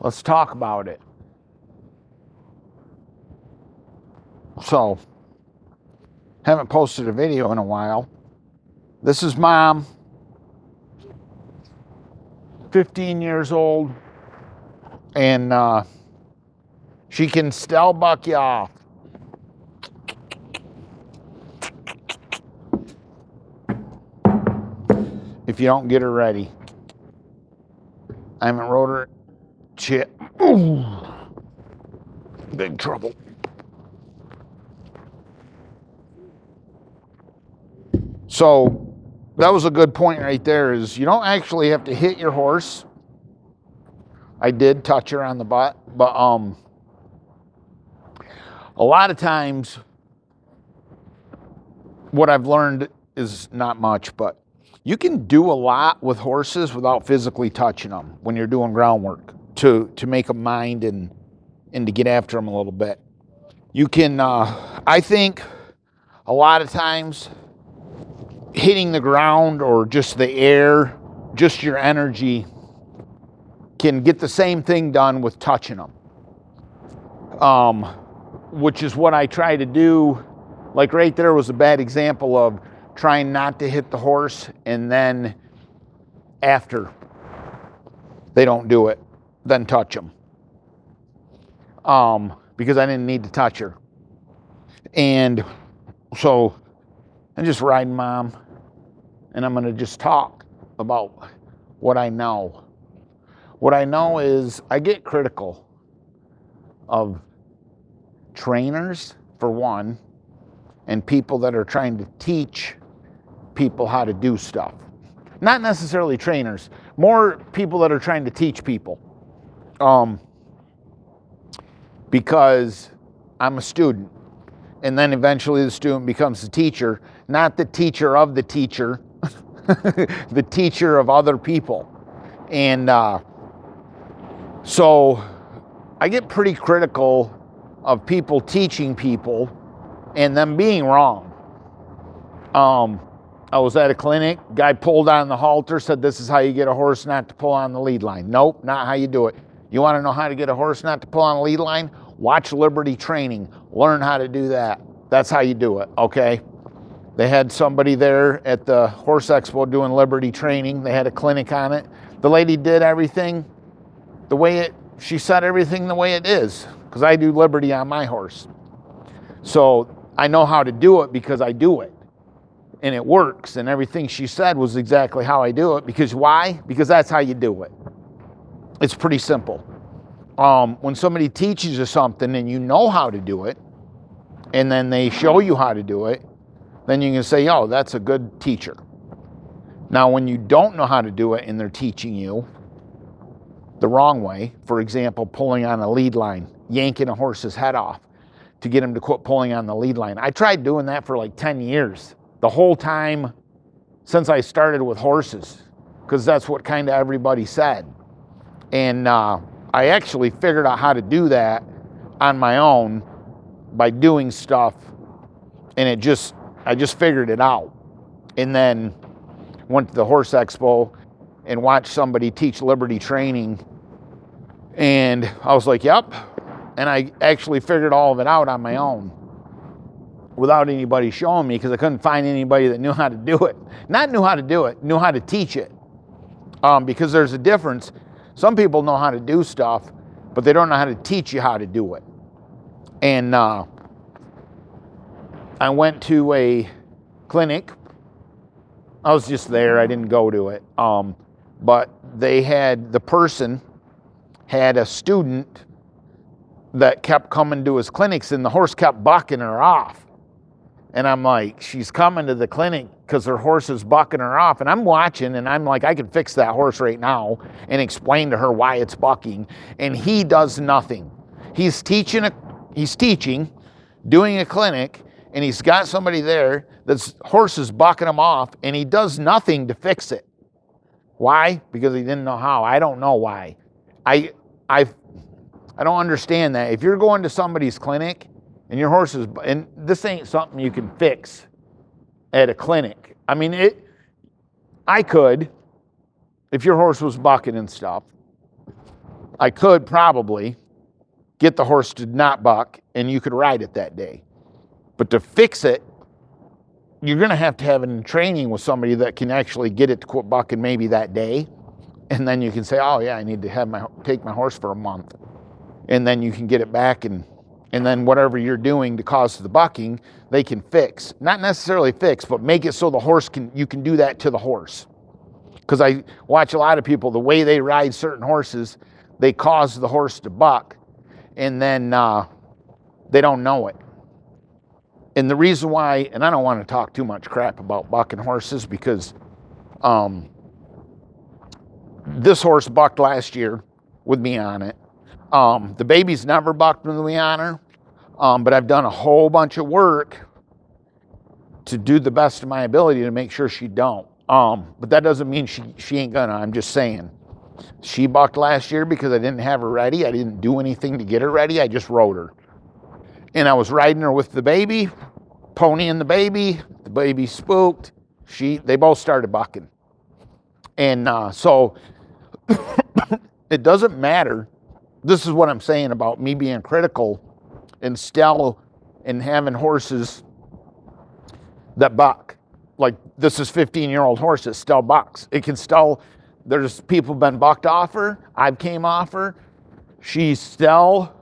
Let's talk about it. So, haven't posted a video in a while. This is Mom, 15 years old, and she can still buck you off. If you don't get her ready. I haven't rode her shit. Ooh. Big trouble. So that was a good point right there, is you don't actually have to hit your horse. I did touch her on the butt, but a lot of times what I've learned is not much, but you can do a lot with horses without physically touching them when you're doing groundwork to make them mind and to get after them a little bit. You can, I think a lot of times hitting the ground or just the air, just your energy, can get the same thing done with touching them. Which is what I try to do. Like right there was a bad example of trying not to hit the horse, and then after they don't do it, then touch them. Because I didn't need to touch her. And so I'm just riding Mom, and I'm going to just talk about what I know. What I know is I get critical of trainers, for one, and people that are trying to teach people how to do stuff. Not necessarily trainers, more people that are trying to teach people. Because I'm a student, and then eventually the student becomes the teacher, not the teacher of the teacher, the teacher of other people. And so I get pretty critical of people teaching people and them being wrong. I was at a clinic, guy pulled on the halter, said this is how you get a horse not to pull on the lead line. Nope, not how you do it. You want to know how to get a horse not to pull on the lead line? Watch Liberty Training. Learn how to do that. That's how you do it, okay? They had somebody there at the Horse Expo doing Liberty Training. They had a clinic on it. The lady did everything the way she said everything the way it is, because I do Liberty on my horse. So I know how to do it because I do it. And it works, and everything she said was exactly how I do it. Because why? Because that's how you do it. It's pretty simple. When somebody teaches you something and you know how to do it, and then they show you how to do it, then you can say, oh, that's a good teacher. Now, when you don't know how to do it and they're teaching you the wrong way, for example, pulling on a lead line, yanking a horse's head off to get him to quit pulling on the lead line. I tried doing that for like 10 years. The whole time since I started with horses, because that's what kind of everybody said. And I actually figured out how to do that on my own by doing stuff, and I just figured it out. And then went to the Horse Expo and watched somebody teach Liberty Training, and I was like, yep. And I actually figured all of it out on my own, without anybody showing me, because I couldn't find anybody that knew how to do it. Not knew how to do it, knew how to teach it. Because there's a difference. Some people know how to do stuff, but they don't know how to teach you how to do it. And I went to a clinic. I was just there, I didn't go to it. But the person had a student that kept coming to his clinics, and the horse kept bucking her off. And I'm like, she's coming to the clinic because her horse is bucking her off. And I'm watching, and I'm like, I can fix that horse right now and explain to her why it's bucking. And he does nothing. He's teaching, doing a clinic, and he's got somebody there that's horse is bucking him off, and he does nothing to fix it. Why? Because he didn't know how. I don't know why. I don't understand that. If you're going to somebody's clinic and your horse is, and this ain't something you can fix at a clinic. I mean, I could, if your horse was bucking and stuff, I could probably get the horse to not buck and you could ride it that day. But to fix it, you're going to have in training with somebody that can actually get it to quit bucking maybe that day. And then you can say, oh yeah, I need to take my horse for a month. And then you can get it back, and then whatever you're doing to cause the bucking, they can fix. Not necessarily fix, but make it so you can do that to the horse. Because I watch a lot of people, the way they ride certain horses, they cause the horse to buck, and then they don't know it. And the reason why, and I don't want to talk too much crap about bucking horses, because this horse bucked last year with me on it. The baby's never bucked with me on her, but I've done a whole bunch of work to do the best of my ability to make sure she don't. But that doesn't mean she ain't gonna. I'm just saying. She bucked last year because I didn't have her ready. I didn't do anything to get her ready. I just rode her. And I was riding her with the baby, ponying the baby spooked. They both started bucking. And so it doesn't matter. This is what I'm saying about me being critical and having horses that buck. Like this is 15-year-old horse that still bucks. It can still, there's people been bucked off her. I've came off her. She's still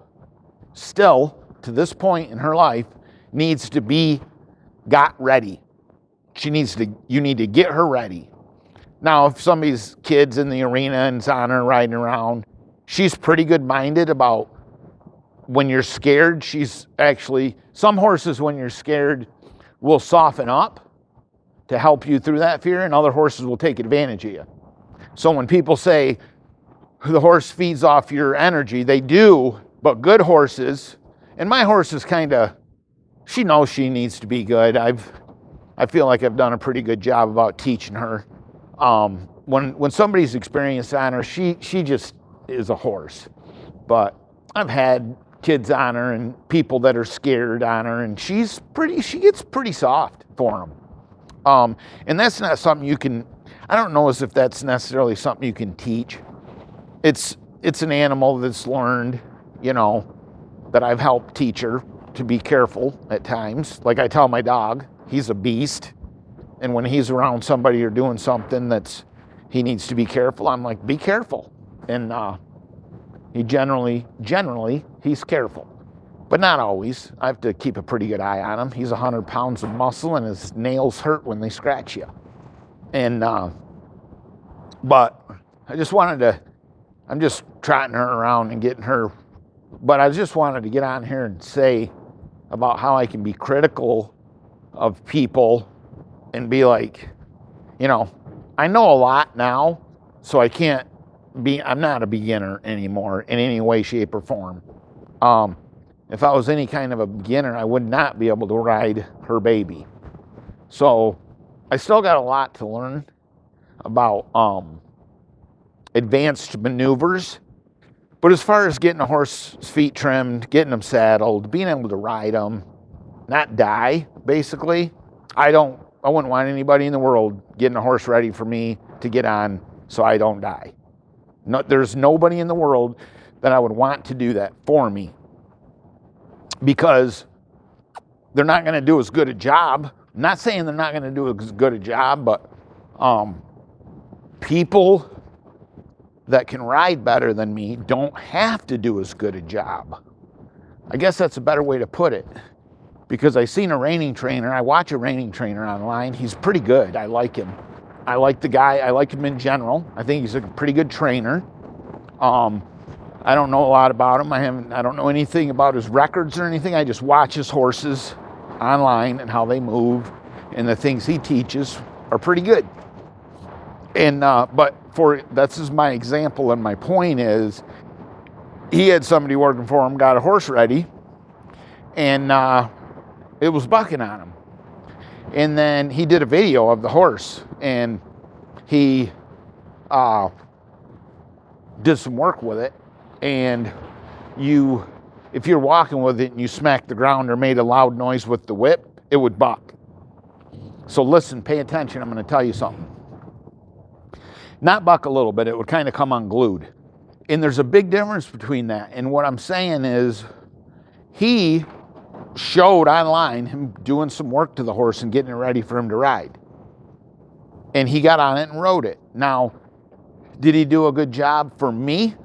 to this point in her life needs to be got ready. You need to get her ready. Now, if somebody's kid's in the arena and's on her riding around, she's pretty good minded about when you're scared. Some horses when you're scared will soften up to help you through that fear, and other horses will take advantage of you. So when people say the horse feeds off your energy, they do, but good horses, and my horse is she knows she needs to be good. I feel like I've done a pretty good job about teaching her. When somebody's experienced on her, she just is a horse. But I've had kids on her and people that are scared on her, and she gets pretty soft for them. And that's not something I don't know if that's necessarily something you can teach. It's an animal that's learned, that I've helped teach her to be careful at times. Like I tell my dog, he's a beast. And when he's around somebody or doing something he needs to be careful, I'm like, be careful. And he generally, he's careful. But not always. I have to keep a pretty good eye on him. He's 100 pounds of muscle and his nails hurt when they scratch you. And, but I just I'm just trotting her around and getting her, but I just wanted to get on here and say about how I can be critical of people and be like, I know a lot now, so I'm not a beginner anymore in any way, shape, or form. If I was any kind of a beginner, I would not be able to ride her baby. So I still got a lot to learn about advanced maneuvers. But as far as getting a horse's feet trimmed, getting them saddled, being able to ride them, not die, basically, I wouldn't want anybody in the world getting a horse ready for me to get on so I don't die. No, there's nobody in the world that I would want to do that for me, because they're not going to do as good a job. I'm not saying they're not going to do as good a job, but people that can ride better than me don't have to do as good a job. I guess that's a better way to put it. Because I seen a reining trainer. I watch a reining trainer online. He's pretty good. I like him. I like the guy. I like him in general. I think he's a pretty good trainer. I don't know a lot about him. I don't know anything about his records or anything. I just watch his horses online and how they move, and the things he teaches are pretty good. And but that's just my example, and my point is, he had somebody working for him, got a horse ready, and it was bucking on him. And then he did a video of the horse, and he did some work with it. And if you're walking with it and you smacked the ground or made a loud noise with the whip, it would buck. So listen, pay attention. I'm going to tell you something. Not buck a little bit. It would kind of come unglued. And there's a big difference between that. And what I'm saying is he showed online him doing some work to the horse and getting it ready for him to ride. And he got on it and rode it. Now, did he do a good job for me?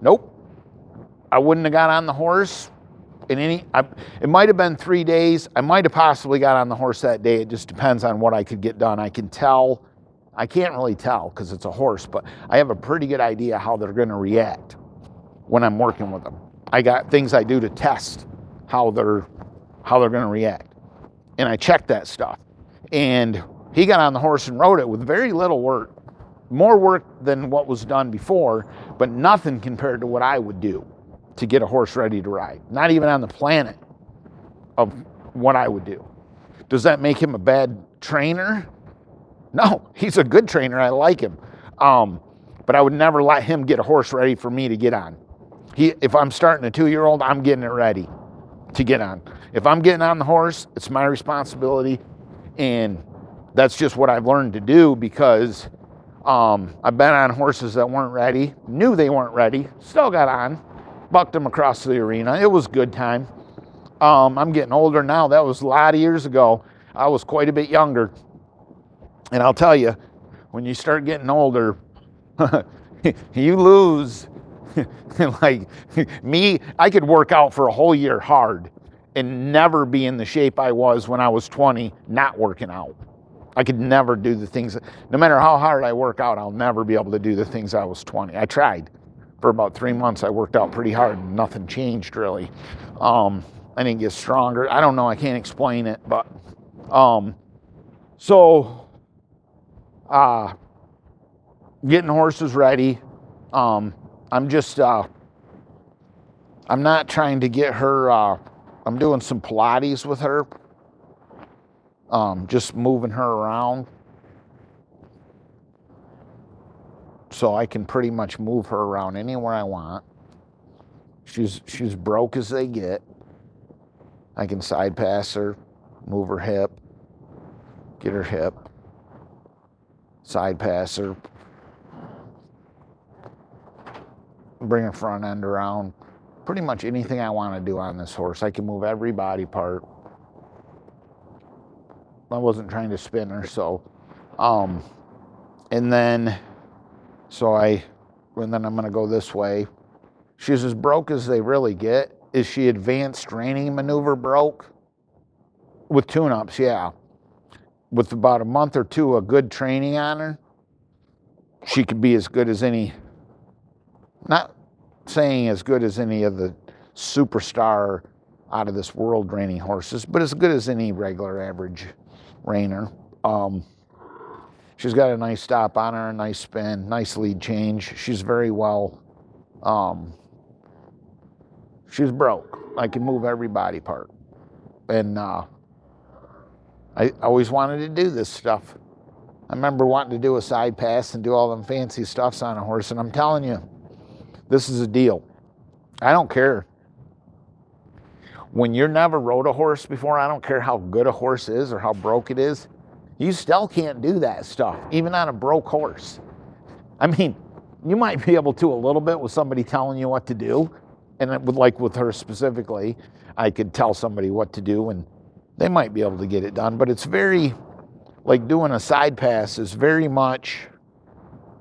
Nope. I wouldn't have got on the horse it might have been 3 days. I might have possibly got on the horse that day. It just depends on what I could get done. I can't really tell because it's a horse, but I have a pretty good idea how they're going to react when I'm working with them. I got things I do to test how they're going to react. And I checked that stuff. And he got on the horse and rode it with very little work. More work than what was done before, but nothing compared to what I would do to get a horse ready to ride. Not even on the planet of what I would do. Does that make him a bad trainer? No, he's a good trainer. I like him. But I would never let him get a horse ready for me to get on. If I'm starting a 2-year-old, I'm getting it ready to get on. If I'm getting on the horse, it's my responsibility. And that's just what I've learned to do because I've been on horses that weren't ready, knew they weren't ready, still got on, bucked them across the arena. It was a good time. I'm getting older now. That was a lot of years ago. I was quite a bit younger. And I'll tell you, when you start getting older, you lose. Like me, I could work out for a whole year hard and never be in the shape I was when I was 20, not working out. I could never do the things, no matter how hard I work out, I'll never be able to do the things I was 20. I tried. For about 3 months, I worked out pretty hard and nothing changed really. I didn't get stronger. I don't know, I can't explain it, but getting horses ready. I'm just, I'm not trying to get her, I'm doing some Pilates with her. Just moving her around. So I can pretty much move her around anywhere I want. She's broke as they get. I can side pass her, move her hip, get her hip, side pass her, bring her front end around. Pretty much anything I want to do on this horse. I can move every body part. I wasn't trying to spin her, so and then I'm gonna go this way. She's as broke as they really get. Is she advanced reining maneuver broke? With tune-ups, yeah. With about a month or two of good training on her, she could be as good as any, not saying as good as any of the superstar out of this world reining horses, but as good as any regular average reiner. She's got a nice stop on her, a nice spin, nice lead change. She's very well, she's broke. I can move every body part. And I always wanted to do this stuff. I remember wanting to do a side pass and do all them fancy stuffs on a horse, and I'm telling you, this is a deal. I don't care. When you've never rode a horse before, I don't care how good a horse is or how broke it is, you still can't do that stuff, even on a broke horse. I mean, you might be able to a little bit with somebody telling you what to do, and it would, like with her specifically, I could tell somebody what to do, and they might be able to get it done, but it's very, like doing a side pass is very much,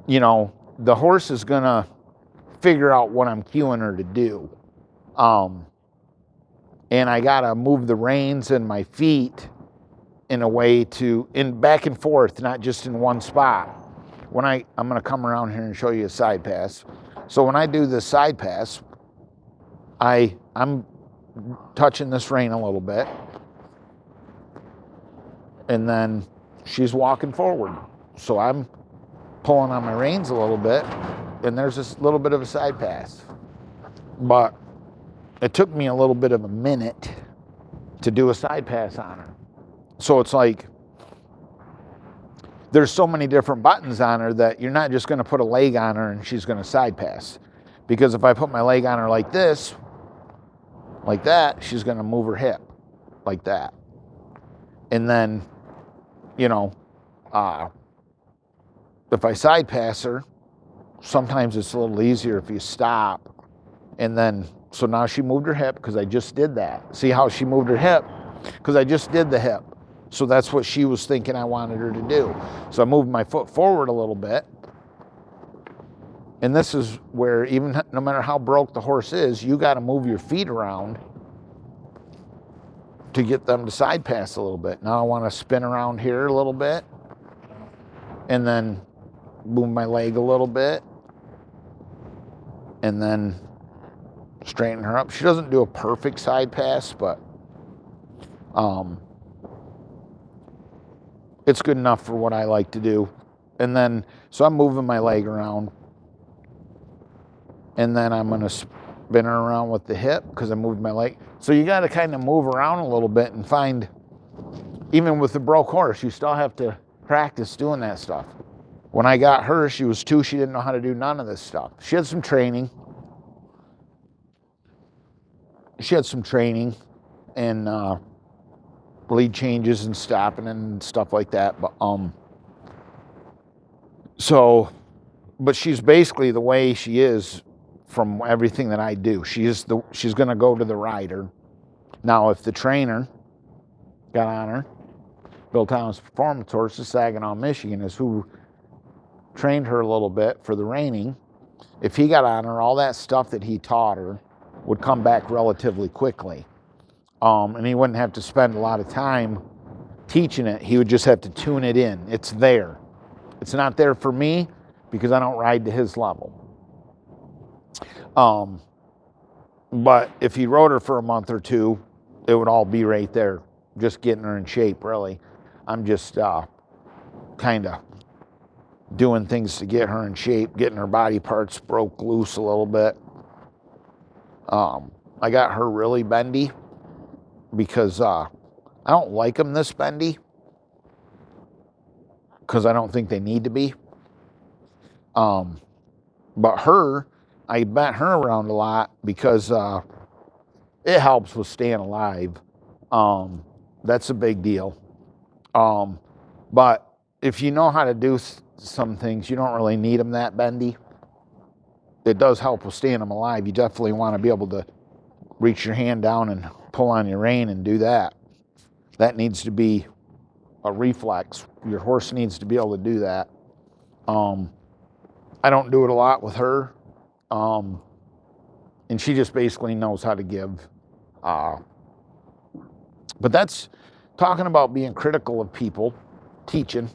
you know, the horse is gonna figure out what I'm cueing her to do. And I gotta move the reins and my feet in a way in back and forth, not just in one spot. When I'm gonna come around here and show you a side pass. So when I do this side pass, I'm touching this rein a little bit, and then she's walking forward. So I'm pulling on my reins a little bit, and there's this little bit of a side pass. But it took me a little bit of a minute to do a side pass on her. So it's like, there's so many different buttons on her that you're not just going to put a leg on her and she's going to side pass. Because if I put my leg on her like this, like that, she's going to move her hip like that. And then, you know, if I side pass her, sometimes it's a little easier if you stop. And then, so now she moved her hip because I just did that. See how she moved her hip? Because I just did the hip. So that's what she was thinking I wanted her to do. So I moved my foot forward a little bit. And this is where, even no matter how broke the horse is, you got to move your feet around to get them to side pass a little bit. Now I want to spin around here a little bit and then move my leg a little bit and then straighten her up. She doesn't do a perfect side pass, but it's good enough for what I like to do. And then, so I'm moving my leg around. And then I'm going to spin her around with the hip because I moved my leg. So you got to kind of move around a little bit and find, even with the broke horse, you still have to practice doing that stuff. When I got her, she was 2. She didn't know how to do none of this stuff. She had some training. And lead changes and stopping and stuff like that. But she's basically the way she is from everything that I do. She's going to go to the rider. Now, if the trainer got on her, Bill Thomas Performance Horses, Saginaw, Michigan, is who trained her a little bit for the reining. If he got on her, all that stuff that he taught her would come back relatively quickly. And he wouldn't have to spend a lot of time teaching it. He would just have to tune it in. It's there. It's not there for me because I don't ride to his level. But if he rode her for a month or two, it would all be right there, just getting her in shape, really. I'm just kind of doing things to get her in shape, getting her body parts broke loose a little bit. I got her really bendy because I don't like them this bendy because I don't think they need to be. But her, I bent her around a lot because it helps with staying alive. That's a big deal. But if you know how to do some things, you don't really need them that bendy. It does help with staying them alive. You definitely want to be able to reach your hand down and pull on your rein and do that. That needs to be a reflex. Your horse needs to be able to do that. I don't do it a lot with her. And she just basically knows how to give. But that's talking about being critical of people, teaching.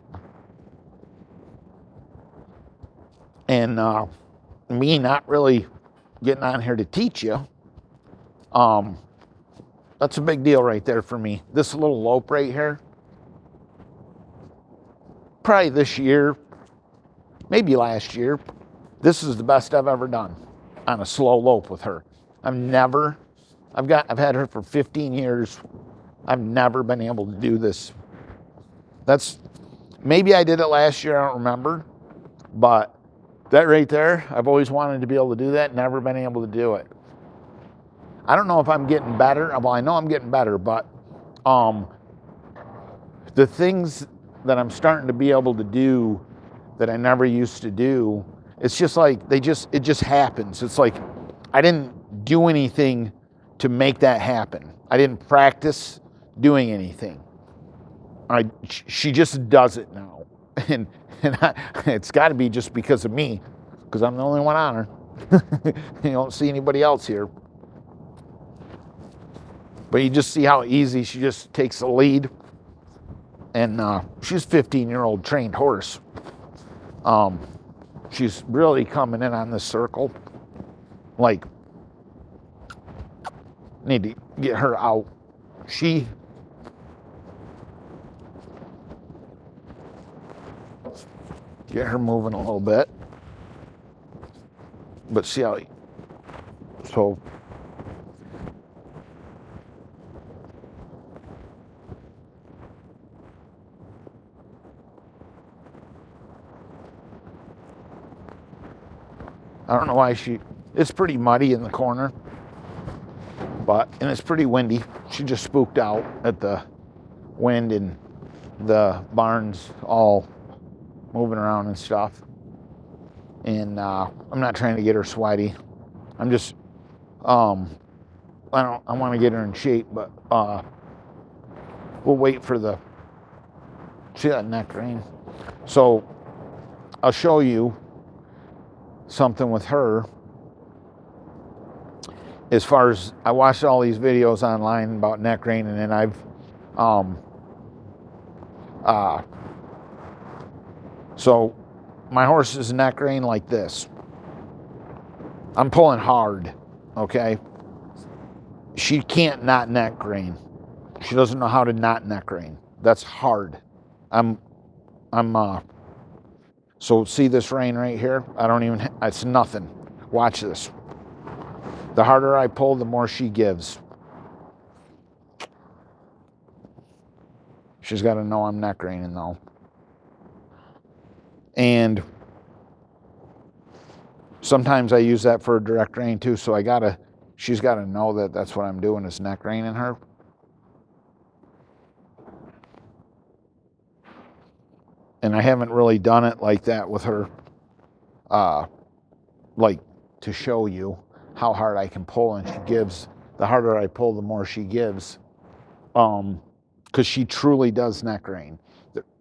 And me not really getting on here to teach you. That's a big deal right there for me. This little lope right here, probably this year, maybe last year, this is the best I've ever done on a slow lope with her. I've had her for 15 years. I've never been able to do this. Maybe I did it last year, I don't remember. But that right there, I've always wanted to be able to do that, never been able to do it. I don't know if I'm getting better. Well, I know I'm getting better, but the things that I'm starting to be able to do that I never used to do, it's just like it just happens. It's like I didn't do anything to make that happen. I didn't practice doing anything. She just does it now. And it's got to be just because of me, because I'm the only one on her. You don't see anybody else here. But you just see how easy she just takes the lead. And she's a 15-year-old trained horse. She's really coming in on this circle. Like, need to get her out. Get her moving a little bit. But see how, so. I don't know why it's pretty muddy in the corner, and it's pretty windy. She just spooked out at the wind and the barns all moving around and stuff. And I'm not trying to get her sweaty. I'm just, I want to get her in shape, but we'll wait for the, see that neck ring? So I'll show you something with her. As far as, I watched all these videos online about neck rein, and then I've, so my horse's neck rein like this. I'm pulling hard, okay? She can't not neck rein. She doesn't know how to not neck rein. That's hard. So see this rein right here? I don't even, it's nothing. Watch this. The harder I pull, the more she gives. She's got to know I'm neck reining though. And sometimes I use that for a direct rein too, so she's got to know that that's what I'm doing, is neck reining her. And I haven't really done it like that with her, like to show you how hard I can pull, and she gives. The harder I pull, the more she gives, because she truly does neck rein.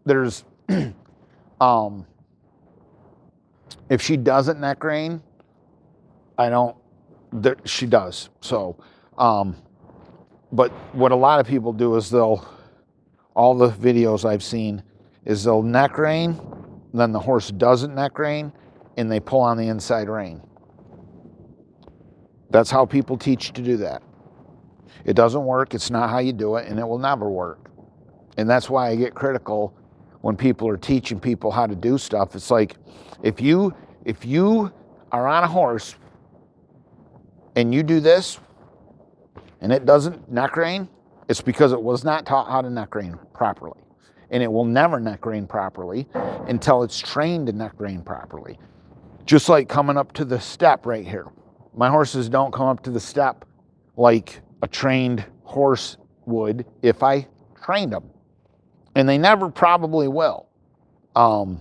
There's, if she doesn't neck rein, she does. So, but what a lot of people do is all the videos I've seen is they'll neck rein, then the horse doesn't neck rein, and they pull on the inside rein. That's how people teach to do that. It doesn't work. It's not how you do it, and it will never work. And that's why I get critical when people are teaching people how to do stuff. It's like, if you are on a horse and you do this and it doesn't neck rein, it's because it was not taught how to neck rein properly. And it will never neck rein properly until it's trained to neck rein properly. Just like coming up to the step right here. My horses don't come up to the step like a trained horse would if I trained them. And they never probably will. And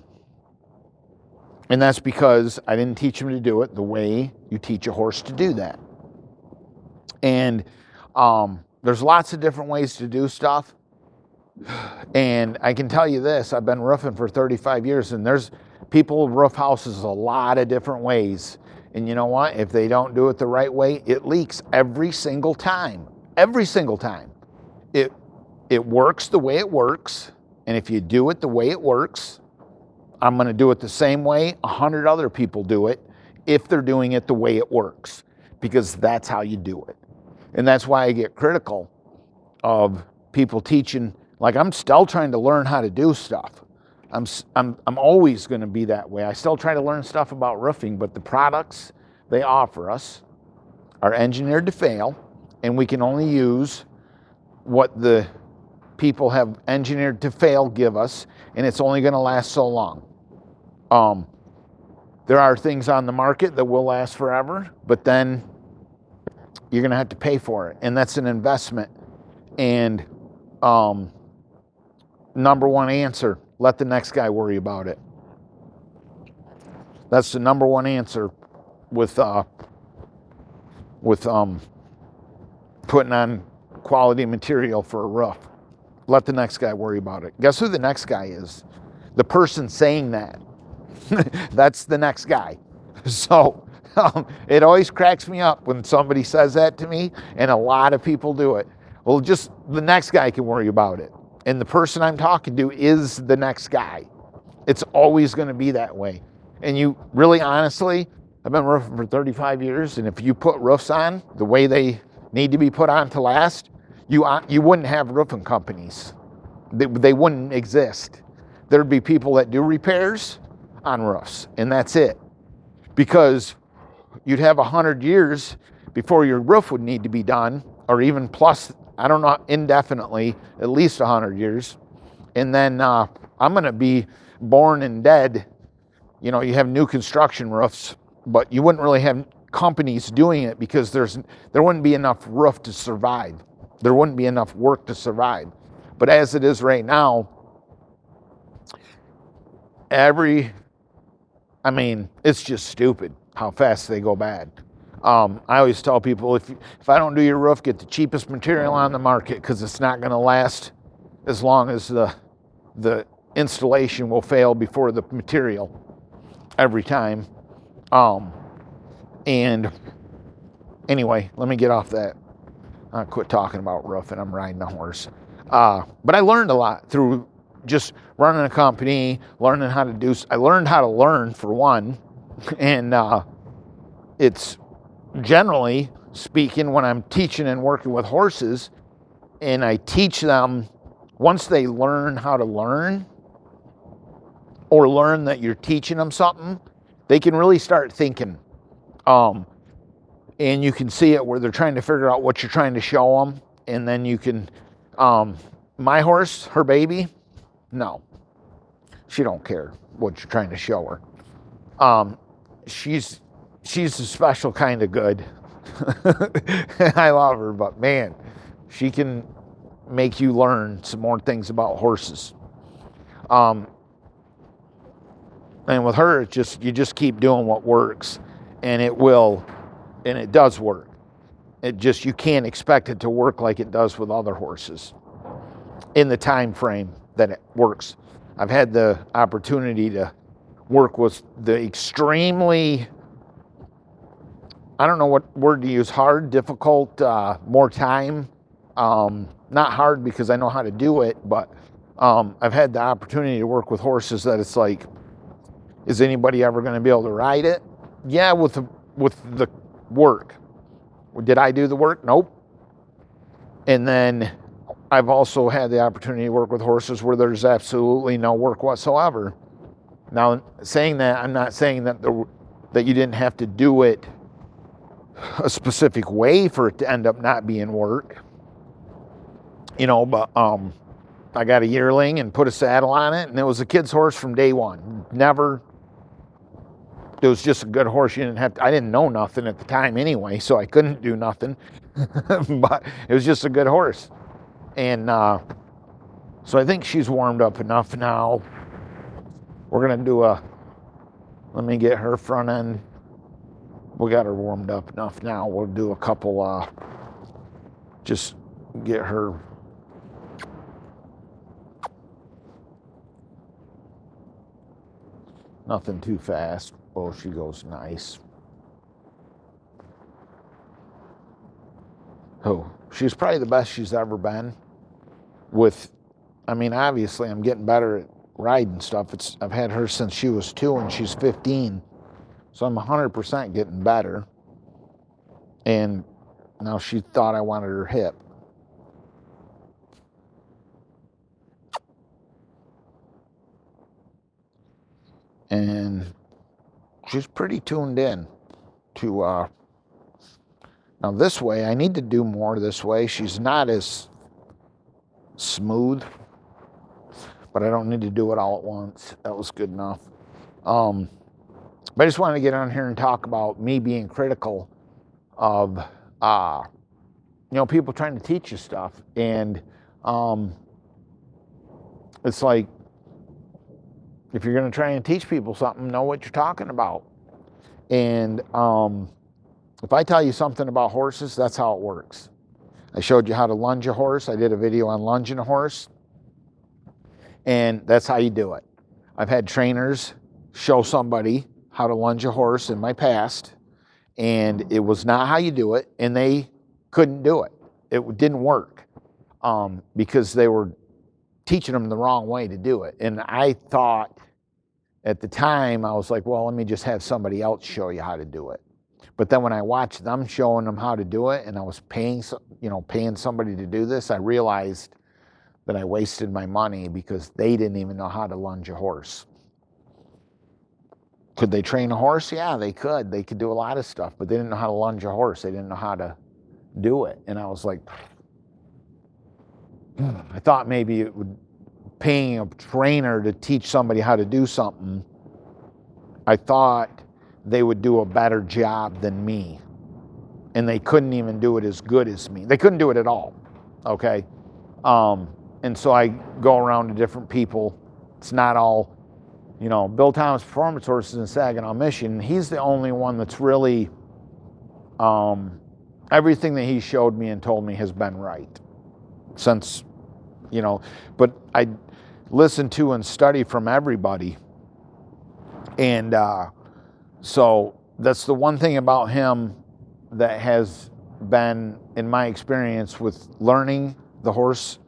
that's because I didn't teach them to do it the way you teach a horse to do that. And there's lots of different ways to do stuff. And I can tell you this, I've been roofing for 35 years, and there's people roof houses a lot of different ways. And you know what? If they don't do it the right way, it leaks every single time. Every single time. It works the way it works. And if you do it the way it works, I'm going to do it the same way 100 other people do it if they're doing it the way it works. Because that's how you do it. And that's why I get critical of people teaching. Like, I'm still trying to learn how to do stuff. I'm always going to be that way. I still try to learn stuff about roofing, but the products they offer us are engineered to fail, and we can only use what the people have engineered to fail give us, and it's only going to last so long. There are things on the market that will last forever, but then you're going to have to pay for it, and that's an investment. And number one answer, let the next guy worry about it. That's the number one answer with putting on quality material for a roof. Let the next guy worry about it. Guess who the next guy is? The person saying that. That's the next guy. So it always cracks me up when somebody says that to me, and a lot of people do it. Well, just the next guy can worry about it. And the person I'm talking to is the next guy. It's always going to be that way. And you really, honestly, I've been roofing for 35 years, and if you put roofs on the way they need to be put on to last, you wouldn't have roofing companies. They wouldn't exist. There'd be people that do repairs on roofs, and that's it. Because you'd have 100 years before your roof would need to be done, or even plus, I don't know, indefinitely, at least 100 years. And then I'm going to be born and dead. You know, you have new construction roofs, but you wouldn't really have companies doing it because there wouldn't be enough roof to survive. There wouldn't be enough work to survive. But as it is right now, every I mean, it's just stupid how fast they go bad. I always tell people, if I don't do your roof, get the cheapest material on the market, because it's not going to last as long as the installation will fail before the material every time. And anyway, let me get off that. I'll quit talking about roofing. I'm riding a horse. But I learned a lot through just running a company, learning how to do. I learned how to learn, for one, and it's generally speaking, when I'm teaching and working with horses, and I teach them, once they learn how to learn, or learn that you're teaching them something, they can really start thinking. And you can see it where they're trying to figure out what you're trying to show them. And then you can, my horse, her baby, no, she don't care what you're trying to show her. She's a special kind of good. I love her, but man, she can make you learn some more things about horses. And with her, it's just, you just keep doing what works, and it will, and it does work. It just, you can't expect it to work like it does with other horses in the time frame that it works. I've had the opportunity to work with the extremely, I don't know what word to use, hard, difficult, more time. Not hard because I know how to do it, but I've had the opportunity to work with horses that it's like, is anybody ever going to be able to ride it? Yeah, with the work. Did I do the work? Nope. And then I've also had the opportunity to work with horses where there's absolutely no work whatsoever. Now, saying that, I'm not saying that that you didn't have to do it a specific way for it to end up not being work. You know, but I got a yearling and put a saddle on it, and it was a kid's horse from day one. Never. It was just a good horse. You didn't have to, I didn't know nothing at the time anyway, so I couldn't do nothing. But it was just a good horse. And so I think she's warmed up enough now. We're going to do let me get her front end. We got her warmed up enough now. We'll do a couple, just get her. Nothing too fast. Oh, she goes nice. Oh, she's probably the best she's ever been. I mean, obviously I'm getting better at riding stuff. I've had her since she was 2 and she's 15. So I'm 100% getting better. And now she thought I wanted her hip. And she's pretty tuned in to, now this way, I need to do more this way. She's not as smooth, but I don't need to do it all at once. That was good enough. But I just wanted to get on here and talk about me being critical of, people trying to teach you stuff. And it's like, if you're going to try and teach people something, know what you're talking about. And if I tell you something about horses, that's how it works. I showed you how to lunge a horse. I did a video on lunging a horse. And that's how you do it. I've had trainers show somebody how to lunge a horse in my past, and it was not how you do it, and they couldn't do it. It didn't work because they were teaching them the wrong way to do it. And I thought at the time, I was like, well, let me just have somebody else show you how to do it. But then when I watched them showing them how to do it, and I was paying somebody to do this, I realized that I wasted my money because they didn't even know how to lunge a horse. Could they train a horse? Yeah, they could. They could do a lot of stuff, but they didn't know how to lunge a horse. They didn't know how to do it. And I was like, I thought maybe it would, paying a trainer to teach somebody how to do something, I thought they would do a better job than me. And they couldn't even do it as good as me. They couldn't do it at all, okay? And so I go around to different people. It's not all you know, Bill Thomas Performance Horses in Saginaw, Michigan, he's the only one that's really, everything that he showed me and told me has been right since, you know, but I listen to and study from everybody. And so that's the one thing about him that has been, in my experience with learning the horse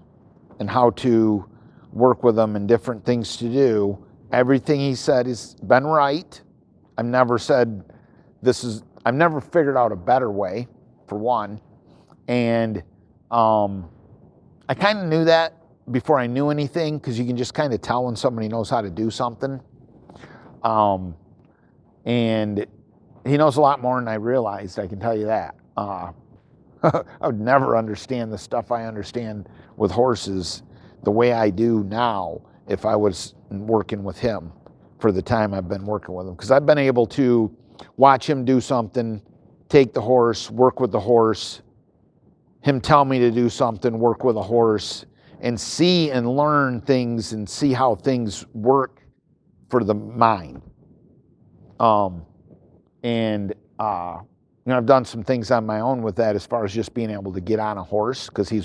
and how to work with them and different things to do, everything he said has been right. I've never said I've never figured out a better way, for one. And I kind of knew that before I knew anything, because you can just kind of tell when somebody knows how to do something. And he knows a lot more than I realized, I can tell you that. I would never understand the stuff I understand with horses the way I do now if I was working with him for the time I've been working with him. Because I've been able to watch him do something, take the horse, work with the horse, him tell me to do something, work with a horse, and see and learn things and see how things work for the mind. You know, I've done some things on my own with that as far as just being able to get on a horse, because he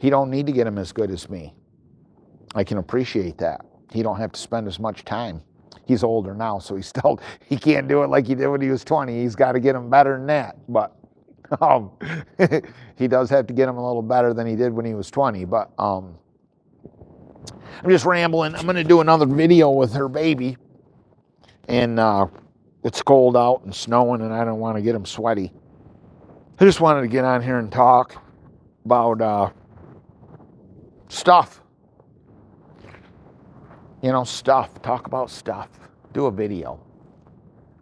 don't need to get him as good as me. I can appreciate that. He don't have to spend as much time. He's older now, so he can't do it like he did when he was 20. He's got to get him better than that. But he does have to get him a little better than he did when he was 20. But I'm just rambling. I'm going to do another video with her baby. And it's cold out and snowing, and I don't want to get him sweaty. I just wanted to get on here and talk about stuff. You know, stuff. Talk about stuff. Do a video.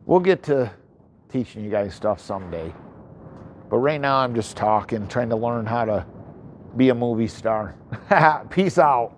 We'll get to teaching you guys stuff someday. But right now I'm just talking, trying to learn how to be a movie star. Peace out.